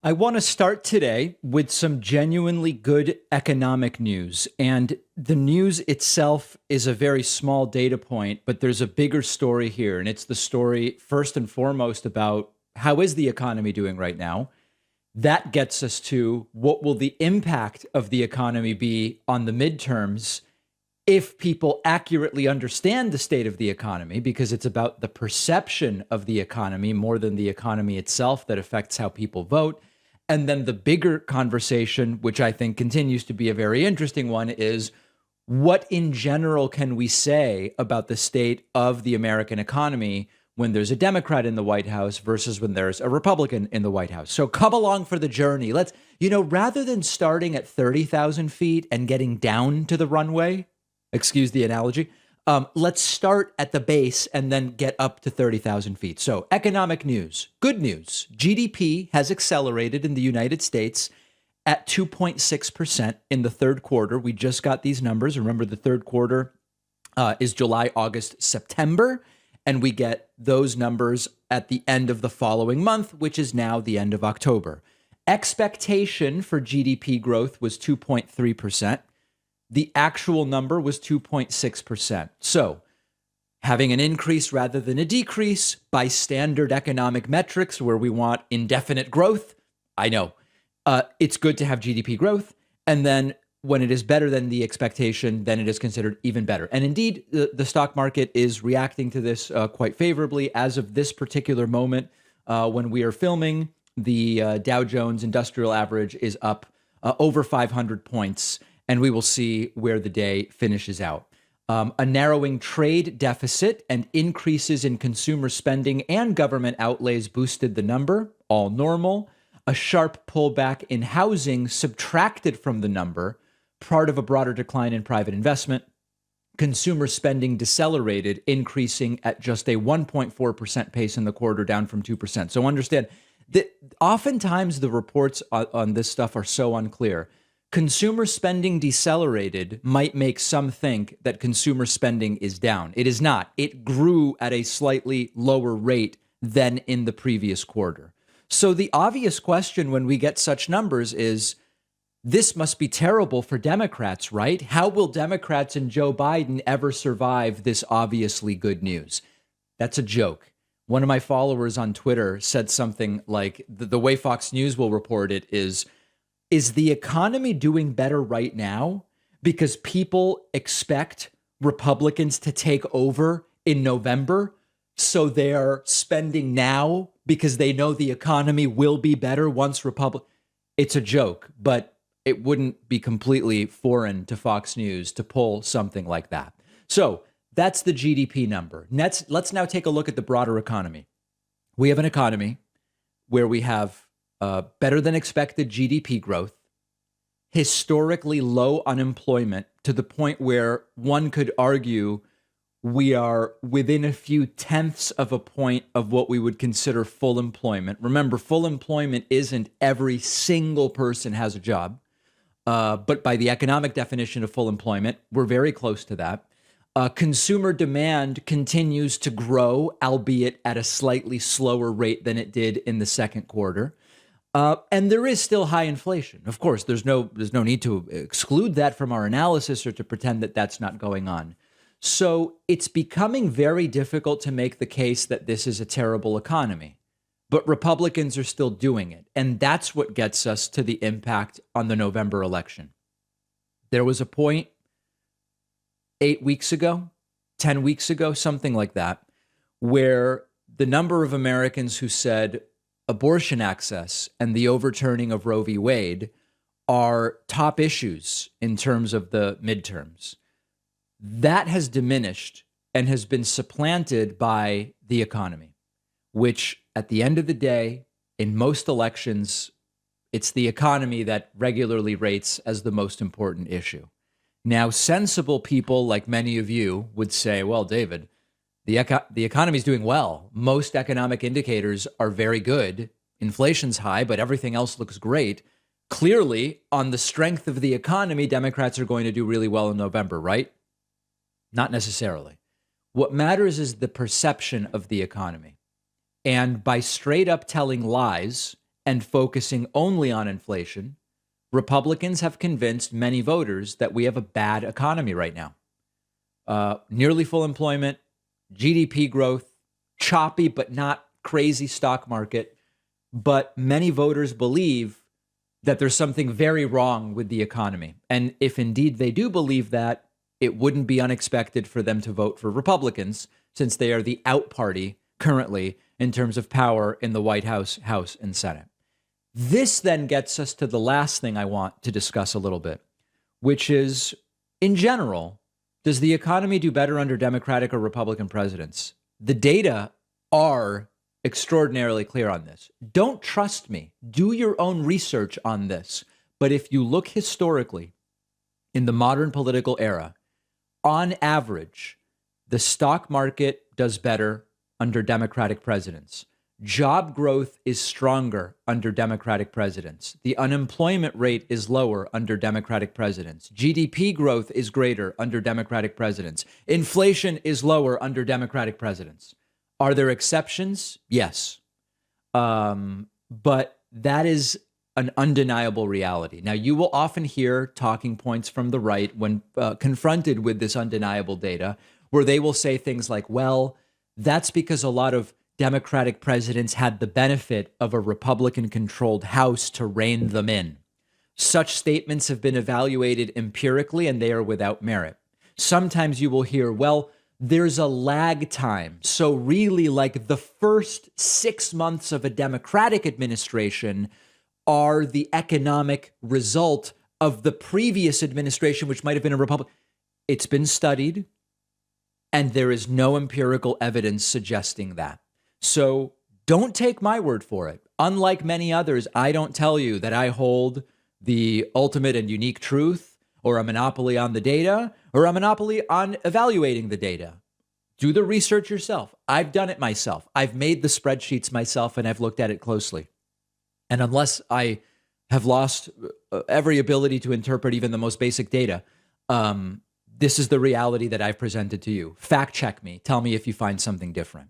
I want to start today with some genuinely good economic news. And the news itself is a very small data point, but there's a bigger story here. And it's the story, first and foremost, about how is the economy doing right now? That gets us to what will the impact of the economy be on the midterms if people accurately understand the state of the economy, because it's about the perception of the economy more than the economy itself that affects how people vote. And then the bigger conversation, which I think continues to be a very interesting one, is what in general can we say about the state of the American economy when there's a Democrat in the White House versus when there's a Republican in the White House? So come along for the journey. Let's, rather than starting at 30,000 feet and getting down to the runway, excuse the analogy, let's start at the base and then get up to 30,000 feet. So economic news, good news. GDP has accelerated in the United States at 2.6% in the third quarter. We just got these numbers. Remember, the third quarter is July, August, September, and we get those numbers at the end of the following month, which is now the end of October. Expectation for GDP growth was 2.3%. The actual number was 2.6%. So having an increase rather than a decrease by standard economic metrics where we want indefinite growth, I know. It's good to have GDP growth. And then when it is better than the expectation, then it is considered even better. And indeed, the stock market is reacting to this quite favorably. As of this particular moment, when we are filming, the Dow Jones Industrial Average is up over 500 points. And we will see where the day finishes out. A narrowing trade deficit and increases in consumer spending and government outlays boosted the number, all normal. A sharp pullback in housing subtracted from the number, part of a broader decline in private investment. Consumer spending decelerated, increasing at just a 1.4% pace in the quarter, down from 2%. So understand that oftentimes the reports on this stuff are so unclear. Consumer spending decelerated might make some think that consumer spending is down. It is not. It grew at a slightly lower rate than in the previous quarter. So the obvious question when we get such numbers is, this must be terrible for Democrats, right? How will Democrats and Joe Biden ever survive this obviously good news? That's a joke. One of my followers on Twitter said something like, the way Fox News will report it is the economy doing better right now because people expect Republicans to take over in November? So they're spending now because they know the economy will be better once It's a joke, but it wouldn't be completely foreign to Fox News to pull something like that. So that's the GDP number. Let's now take a look at the broader economy. We have an economy where we have better than expected GDP growth, historically low unemployment to the point where one could argue we are within a few tenths of a point of what we would consider full employment. Remember, full employment isn't every single person has a job, but by the economic definition of full employment, we're very close to that. Consumer demand continues to grow, albeit at a slightly slower rate than it did in the second quarter. And there is still high inflation. Of course, there's no need to exclude that from our analysis or to pretend that that's not going on. So it's becoming very difficult to make the case that this is a terrible economy, but Republicans are still doing it. And that's what gets us to the impact on the November election. There was a point 8 weeks ago, 10 weeks ago, something like that, where the number of Americans who said abortion access and the overturning of Roe v. Wade are top issues in terms of the midterms. That has diminished and has been supplanted by the economy, which at the end of the day, in most elections, it's the economy that regularly rates as the most important issue. Now, sensible people like many of you would say, well, David, the economy is doing well. Most economic indicators are very good. Inflation's high, but everything else looks great. Clearly, on the strength of the economy, Democrats are going to do really well in November, right? Not necessarily. What matters is the perception of the economy. And by straight up telling lies and focusing only on inflation, Republicans have convinced many voters that we have a bad economy right now. Nearly full employment, GDP growth, choppy but not crazy stock market. But many voters believe that there's something very wrong with the economy. And if indeed they do believe that, it wouldn't be unexpected for them to vote for Republicans, since they are the out party currently in terms of power in the White House, House, and Senate. This then gets us to the last thing I want to discuss a little bit, which is, in general, does the economy do better under Democratic or Republican presidents? The data are extraordinarily clear on this. Don't trust me. Do your own research on this. But if you look historically in the modern political era, on average, the stock market does better under Democratic presidents. Job growth is stronger under Democratic presidents. The unemployment rate is lower under Democratic presidents. GDP growth is greater under Democratic presidents. Inflation is lower under Democratic presidents. Are there exceptions? Yes. But that is an undeniable reality. Now, you will often hear talking points from the right when confronted with this undeniable data, where they will say things like, well, that's because a lot of Democratic presidents had the benefit of a Republican-controlled House to rein them in. Such statements have been evaluated empirically, and they are without merit. Sometimes you will hear, well, there's a lag time. So really, like the first 6 months of a Democratic administration are the economic result of the previous administration, which might have been a Republican. It's been studied, and there is no empirical evidence suggesting that. So don't take my word for it. Unlike many others, I don't tell you that I hold the ultimate and unique truth, or a monopoly on the data, or a monopoly on evaluating the data. Do the research yourself. I've done it myself. I've made the spreadsheets myself, and I've looked at it closely. And unless I have lost every ability to interpret even the most basic data, this is the reality that I've presented to you. Fact check me. Tell me if you find something different.